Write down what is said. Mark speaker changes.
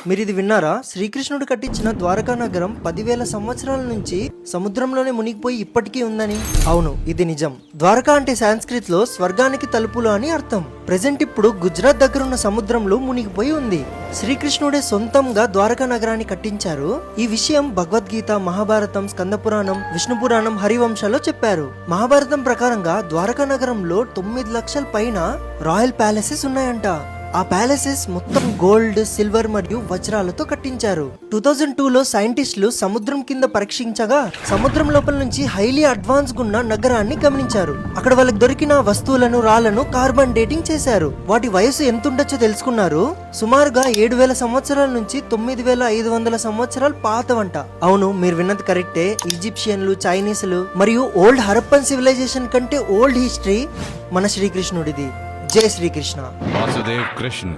Speaker 1: మీరు ఇది విన్నారా? శ్రీకృష్ణుడు కట్టించిన ద్వారకా నగరం 10,000 సంవత్సరాల నుంచి సముద్రంలోనే మునిగిపోయి ఇప్పటికీ ఉందని. అవును, ఇది నిజం. ద్వారకా అంటే సాంస్క్రిట్ లో స్వర్గానికి తలుపులు అని అర్థం. ప్రెజెంట్ ఇప్పుడు గుజరాత్ దగ్గర ఉన్న సముద్రంలో మునిగిపోయి ఉంది. శ్రీకృష్ణుడే సొంతంగా ద్వారకా నగరాన్ని కట్టించారు. ఈ విషయం భగవద్గీత, మహాభారతం, స్కంద పురాణం, విష్ణు పురాణం, హరివంశాల్లో చెప్పారు. మహాభారతం ప్రకారంగా ద్వారకా నగరంలో 9 లక్షల పైన రాయల్ ప్యాలెసెస్ ఉన్నాయంట. ఆ ప్యాలెసెస్ మొత్తం గోల్డ్, సిల్వర్ మరియు వజ్రాలతో కట్టించారు. 2002లో సైంటిస్టులు సముద్రం కింద పరీక్షించగా సముద్రం లోపల నుంచి హైలీ అడ్వాన్స్ ఉన్న నగరాన్ని గమనించారు. అక్కడ వాళ్ళకి దొరికిన వస్తువులను, రాళ్లను కార్బన్ డేటింగ్ చేశారు. వాటి వయసు ఎంత ఉండొచ్చో తెలుసుకున్నారు. సుమారుగా 7,000 సంవత్సరాల నుంచి 9,500 సంవత్సరాలు పాతవంట. అవును, మీరు విన్నది కరెక్టే. ఈజిప్షియన్లు, చైనీసులు మరియు ఓల్డ్ హరప్పన్ సివిలైజేషన్ కంటే ఓల్డ్ హిస్టరీ మన శ్రీకృష్ణుడిది. జై శ్రీకృష్ణ.
Speaker 2: వాసుదేవ్ కృష్ణ.